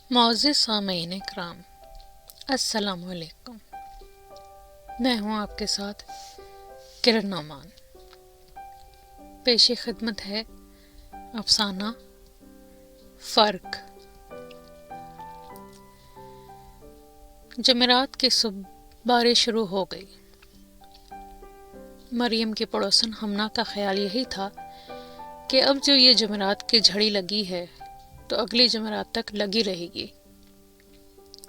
معزز سامعین کرام، السلام علیکم۔ میں ہوں آپ کے ساتھ کرن نعمان۔ پیش خدمت ہے افسانہ فرق۔ جمعرات کی صبح بارش شروع ہو گئی۔ مریم کی پڑوسن ہمنا کا خیال یہی تھا کہ اب جو یہ جمعرات کی جھڑی لگی ہے تو اگلی جمعرات تک لگی رہے گی۔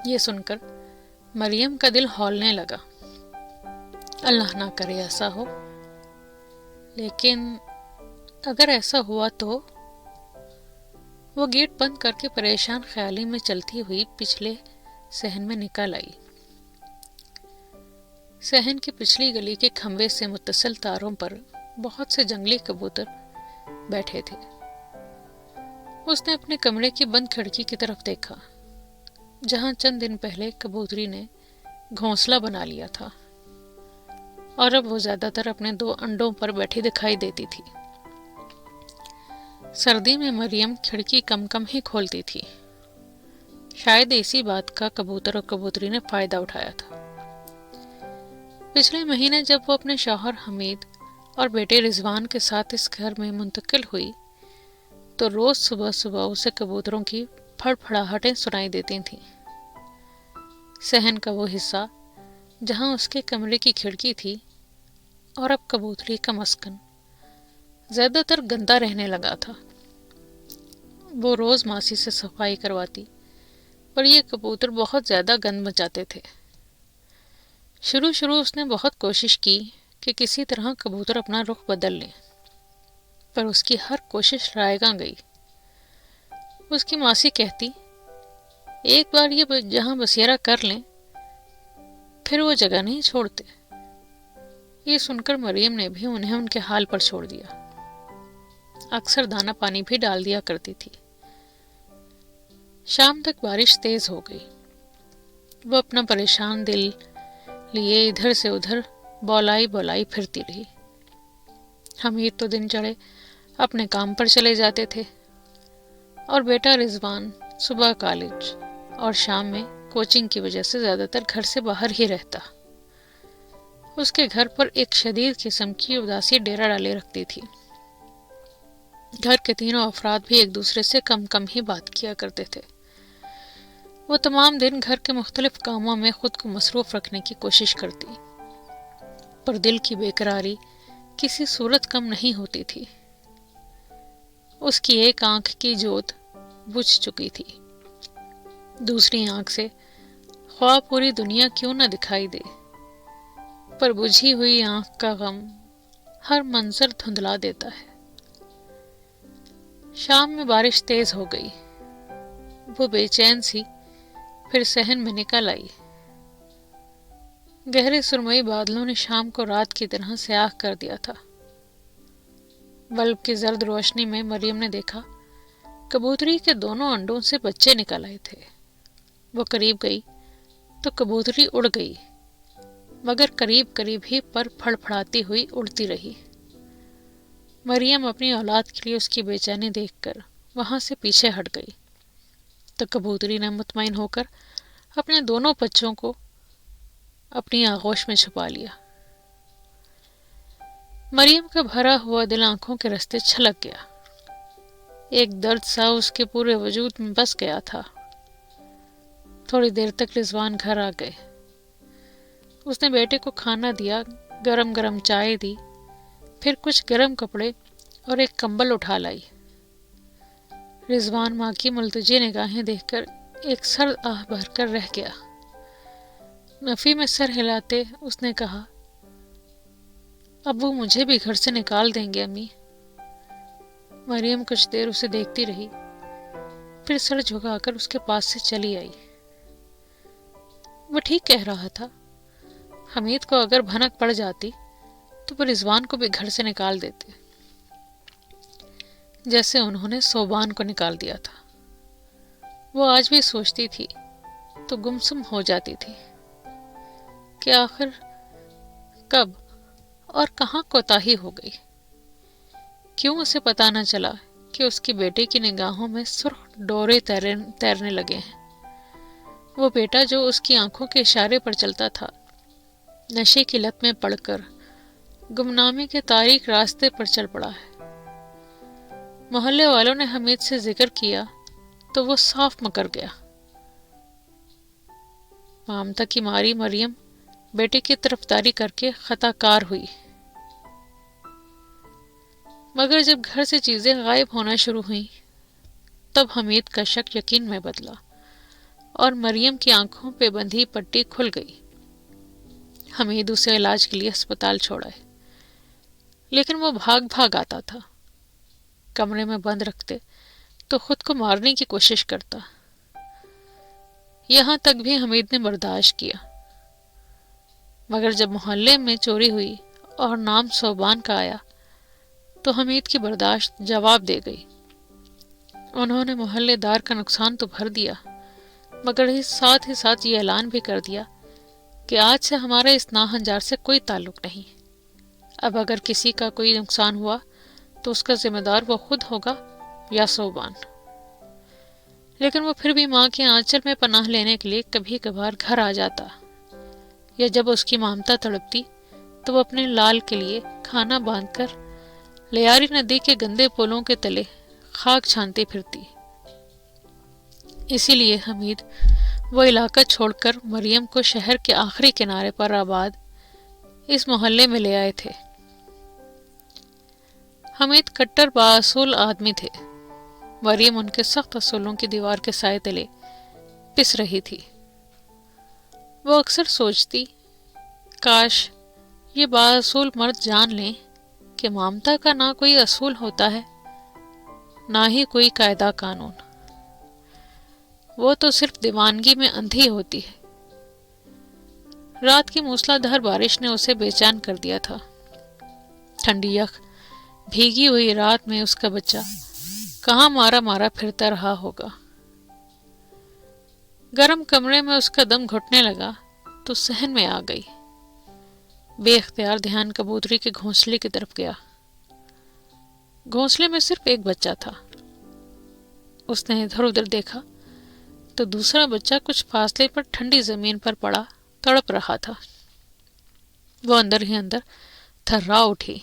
یہ سن کر مریم کا دل ہولنے لگا۔ اللہ نہ کرے ایسا ہو، لیکن اگر ایسا ہوا تو؟ وہ گیٹ بند کر کے پریشان خیالی میں چلتی ہوئی پچھلے صحن میں نکل آئی۔ صحن کی پچھلی گلی کے کھمبے سے متصل تاروں پر بہت سے جنگلی کبوتر بیٹھے تھے۔ اس نے اپنے کمرے کی بند کھڑکی کی طرف دیکھا، جہاں چند دن پہلے کبوتری نے گھونسلہ بنا لیا تھا، اور اب وہ زیادہ تر اپنے 2 انڈوں پر بیٹھی دکھائی دیتی تھی۔ سردی میں مریم کھڑکی کم کم ہی کھولتی تھی۔ شاید اسی بات کا کبوتر اور کبوتری نے فائدہ اٹھایا تھا۔ پچھلے مہینے جب وہ اپنے شوہر حمید اور بیٹے رضوان کے ساتھ اس گھر میں منتقل ہوئی تو روز صبح صبح اسے کبوتروں کی پھڑ پھڑاہٹیں سنائی دیتی تھیں۔ صحن کا وہ حصہ جہاں اس کے کمرے کی کھڑکی تھی اور اب کبوتری کا مسکن زیادہ تر گندا رہنے لگا تھا۔ وہ روز ماسی سے صفائی کرواتی، پر یہ کبوتر بہت زیادہ گند مچاتے تھے۔ شروع اس نے بہت کوشش کی کہ کسی طرح کبوتر اپنا رخ بدل لیں، پر اس کی ہر کوشش رائیگاں گئی۔ اس کی ماسی کہتی، ایک بار یہ جہاں بسیرا کر لیں پھر وہ جگہ نہیں چھوڑتے۔ یہ سن کر مریم نے بھی انہیں ان کے حال پر چھوڑ دیا۔ اکثر دانہ پانی بھی ڈال دیا کرتی تھی۔ شام تک بارش تیز ہو گئی۔ وہ اپنا پریشان دل لیے ادھر سے ادھر بولائی پھرتی رہی۔ حمید تو دن چڑھے اپنے کام پر چلے جاتے تھے، اور بیٹا رضوان صبح کالج اور شام میں کوچنگ کی وجہ سے زیادہ تر گھر سے باہر ہی رہتا۔ اس کے گھر پر ایک شدید قسم کی اداسی ڈیرا ڈالے رکھتی تھی۔ گھر کے تینوں افراد بھی ایک دوسرے سے کم کم ہی بات کیا کرتے تھے۔ وہ تمام دن گھر کے مختلف کاموں میں خود کو مصروف رکھنے کی کوشش کرتی، پر دل کی بے قراری کسی صورت کم نہیں ہوتی تھی۔ اس کی ایک آنکھ کی جوت بجھ چکی تھی، دوسری آنکھ سے خواہ پوری دنیا کیوں نہ دکھائی دے، پر بجھی ہوئی آنکھ کا غم ہر منظر دھندلا دیتا ہے۔ شام میں بارش تیز ہو گئی۔ وہ بے چین سی پھر صحن میں نکل آئی۔ گہرے سرمئی بادلوں نے شام کو رات کی طرح سیاہ کر دیا تھا۔ بلب کی زرد روشنی میں مریم نے دیکھا کبوتری کے دونوں انڈوں سے بچے نکل آئے تھے۔ وہ قریب گئی تو کبوتری اڑ گئی، مگر قریب ہی پر پھڑ پھڑاتی ہوئی اڑتی رہی۔ مریم اپنی اولاد کے لیے اس کی بے چینی دیکھ کر وہاں سے پیچھے ہٹ گئی، تو کبوتری نے مطمئن ہو کر اپنے دونوں بچوں کو اپنی آغوش میں چھپا لیا۔ مریم کا بھرا ہوا دل آنکھوں کے رستے چھلک گیا۔ ایک درد سا اس کے پورے وجود میں بس گیا تھا۔ تھوڑی دیر تک رضوان گھر آ گئے۔ اس نے بیٹے کو کھانا دیا، گرم گرم چائے دی، پھر کچھ گرم کپڑے اور ایک کمبل اٹھا لائی۔ رضوان ماں کی ملتجی نگاہیں دیکھ کر ایک سرد آہ بھر کر رہ گیا۔ نفی میں سر ہلاتے اس نے کہا، ابو مجھے بھی گھر سے نکال دیں گے امی؟ مریم کچھ دیر اسے دیکھتی رہی، پھر سر جھکا کر اس کے پاس سے چلی آئی۔ وہ ٹھیک کہہ رہا تھا۔ حمید کو اگر بھنک پڑ جاتی تو وہ رضوان کو بھی گھر سے نکال دیتے، جیسے انہوں نے صوبان کو نکال دیا تھا۔ وہ آج بھی سوچتی تھی تو گمسم ہو جاتی تھی کہ آخر کب اور کہاں کوتاہی ہو گئی۔ کیوں اسے پتہ نہ چلا کہ اس کی بیٹے کی نگاہوں میں سرخ ڈورے تیرنے لگے ہیں۔ وہ بیٹا جو اس کی آنکھوں کے اشارے پر چلتا تھا، نشے کی لت میں پڑ کر گمنامی کے تاریک راستے پر چل پڑا ہے۔ محلے والوں نے حمید سے ذکر کیا تو وہ صاف مکر گیا۔ مامتا کی ماری مریم بیٹے کی طرفداری کر کے خطا کار ہوئی، مگر جب گھر سے چیزیں غائب ہونا شروع ہوئیں تب حمید کا شک یقین میں بدلا اور مریم کی آنکھوں پہ بندھی پٹی کھل گئی۔ حمید اسے علاج کے لیے اسپتال چھوڑائے، لیکن وہ بھاگ آتا تھا۔ کمرے میں بند رکھتے تو خود کو مارنے کی کوشش کرتا۔ یہاں تک بھی حمید نے برداشت کیا، مگر جب محلے میں چوری ہوئی اور نام صوبان کا آیا تو حمید کی برداشت جواب دے گئی۔ انہوں نے محلے دار کا نقصان تو بھر دیا، مگر ساتھ ہی ساتھ یہ اعلان بھی کر دیا کہ آج سے ہمارا اس ناہنجار سے کوئی تعلق نہیں۔ اب اگر کسی کا کوئی نقصان ہوا تو اس کا ذمہ دار وہ خود ہوگا یا صوبان۔ لیکن وہ پھر بھی ماں کے آنچل میں پناہ لینے کے لیے کبھی کبھار گھر آ جاتا، یا جب اس کی مامتا تڑپتی تو وہ اپنے لال کے لیے کھانا باندھ کر لیاری ندی کے گندے پولوں کے تلے خاک چھانتی پھرتی۔ اسی لیے حمید وہ علاقہ چھوڑ کر مریم کو شہر کے آخری کنارے پر آباد اس محلے میں لے آئے تھے۔ حمید کٹر بااصول آدمی تھے، مریم ان کے سخت اصولوں کی دیوار کے سائے تلے پس رہی تھی۔ وہ اکثر سوچتی، کاش یہ بااصول مرد جان لیں کہ مامتا کا نہ کوئی اصول ہوتا ہے نہ ہی کوئی قاعدہ قانون، وہ تو صرف دیوانگی میں اندھی ہوتی ہے۔ رات کی موسلا دھار بارش نے اسے بے چین کر دیا تھا۔ ٹھنڈی یخ بھیگی ہوئی رات میں اس کا بچہ کہاں مارا مارا پھرتا رہا ہوگا۔ گرم کمرے میں اس کا دم گھٹنے لگا تو صحن میں آ گئی۔ بے اختیار دھیان کبوتری کے گھونسلے کی طرف گیا۔ گھونسلے میں صرف ایک بچہ تھا۔ اس نے ادھر ادھر دیکھا تو دوسرا بچہ کچھ فاصلے پر ٹھنڈی زمین پر پڑا تڑپ رہا تھا۔ وہ اندر ہی اندر تھرا اٹھی،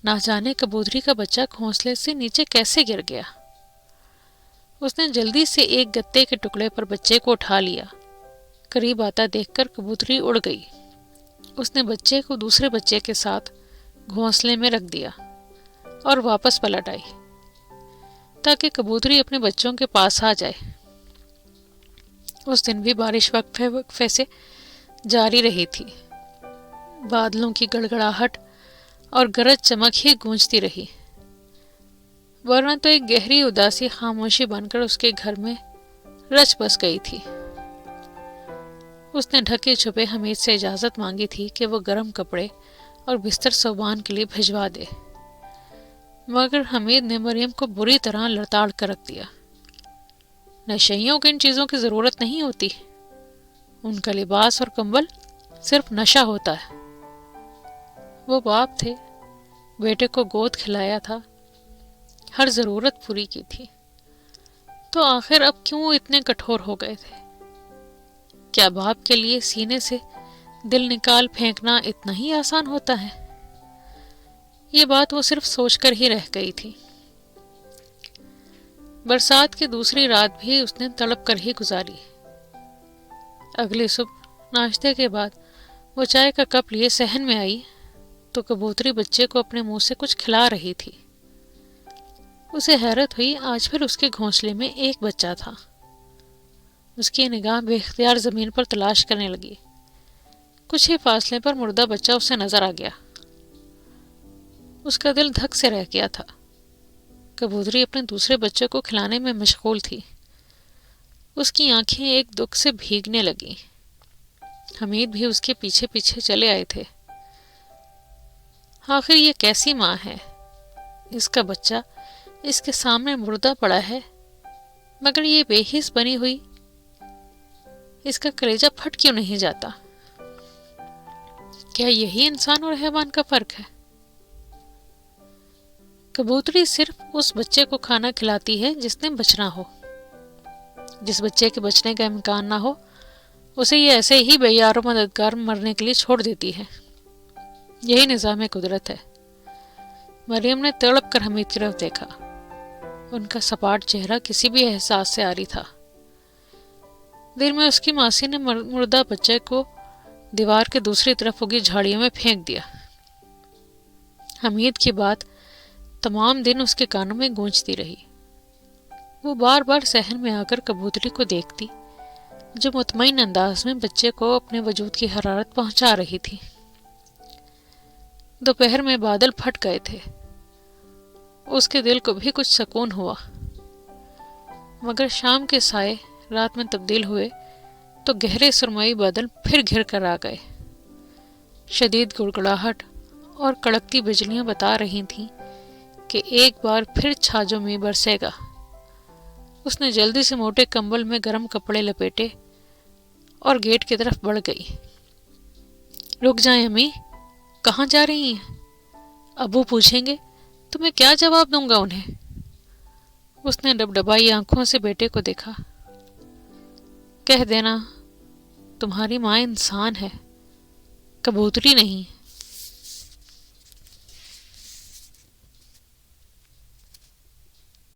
نہ جانے کبوتری کا بچہ گھونسلے سے نیچے کیسے گر گیا۔ اس نے جلدی سے ایک گتے کے ٹکڑے پر بچے کو اٹھا لیا۔ قریب آتا دیکھ کر کبوتری اڑ گئی۔ اس نے بچے کو دوسرے بچے کے ساتھ گھونسلے میں رکھ دیا اور واپس پلٹ آئی تاکہ کبوتری اپنے بچوں کے پاس آ جائے۔ اس دن بھی بارش وقفے وقفے سے جاری رہی تھی۔ بادلوں کی گڑگڑاہٹ اور گرج چمک ہی گونجتی رہی، ورنہ تو ایک گہری اداسی خاموشی بن کر اس کے گھر میں رچ بس گئی تھی۔ اس نے ڈھکے چھپے حمید سے اجازت مانگی تھی کہ وہ گرم کپڑے اور بستر صوبان کے لیے بھجوا دے، مگر حمید نے مریم کو بری طرح لڑتاڑ کر رکھ دیا۔ نشئیوں کو ان چیزوں کی ضرورت نہیں ہوتی، ان کا لباس اور کمبل صرف نشہ ہوتا ہے۔ وہ باپ تھے، بیٹے کو گود کھلایا تھا، ہر ضرورت پوری کی تھی، تو آخر اب کیوں اتنے کٹھور ہو گئے تھے؟ کیا باپ کے لیے سینے سے دل نکال پھینکنا اتنا ہی آسان ہوتا ہے؟ یہ بات وہ صرف سوچ کر ہی رہ گئی تھی۔ برسات کی دوسری رات بھی اس نے تڑپ کر ہی گزاری۔ اگلی صبح ناشتے کے بعد وہ چائے کا کپ لیے صحن میں آئی تو کبوتری بچے کو اپنے منہ سے کچھ کھلا رہی تھی۔ اسے حیرت ہوئی، آج پھر اس کے گھونسلے میں ایک بچہ تھا۔ اس کی نگاہ بے اختیار زمین پر تلاش کرنے لگی۔ کچھ ہی فاصلے پر مردہ بچہ اسے نظر آ گیا۔ اس کا دل دھک سے رہ گیا تھا۔ کبوتری اپنے دوسرے بچے کو کھلانے میں مشغول تھی۔ اس کی آنکھیں ایک دکھ سے بھیگنے لگیں۔ حمید بھی اس کے پیچھے پیچھے چلے آئے تھے۔ آخر یہ کیسی ماں ہے؟ اس کا بچہ اس کے سامنے مردہ پڑا ہے، مگر یہ بے حس بنی ہوئی، اس کا کلیجہ پھٹ کیوں نہیں جاتا؟ کیا یہی انسان اور حیوان کا فرق ہے؟ کبوتری صرف اس بچے کو کھانا کھلاتی ہے جس نے بچنا ہو. جس بچے کے بچنے کا امکان نہ ہو اسے یہ ایسے ہی بے یار و مددگار مرنے کے لیے چھوڑ دیتی ہے. یہی نظام قدرت ہے. مریم نے تڑپ کر حمید کی طرف دیکھا. ان کا سپاٹ چہرہ کسی بھی احساس سے عاری تھا. دیر میں اس کی ماسی نے مردہ بچے کو دیوار کے دوسری طرف ہوگی جھاڑیوں میں پھینک دیا. حمید کی بات تمام دن اس کے کانوں میں گونجتی رہی. وہ بار بار صحن میں آ کر کبوتری کو دیکھتی جو مطمئن انداز میں بچے کو اپنے وجود کی حرارت پہنچا رہی تھی. دوپہر میں بادل پھٹ گئے تھے. اس کے دل کو بھی کچھ سکون ہوا. مگر شام کے سائے رات میں تبدیل ہوئے تو گہرے سرمائی بادل پھر گھر کر آ گئے. شدید گڑگڑاہٹ اور کڑکتی بجلیاں بتا رہی تھیں کہ ایک بار پھر چھاجوں میں برسے گا. اس نے جلدی سے موٹے کمبل میں گرم کپڑے لپیٹے اور گیٹ کی طرف بڑھ گئی. رک جائیں امی، کہاں جا رہی ہیں؟ ابو پوچھیں گے تو میں کیا جواب دوں گا انہیں؟ اس نے ڈبڈبائی آنکھوں سے بیٹے کو دیکھا. کہہ دینا تمہاری ماں انسان ہے، کبوتری نہیں.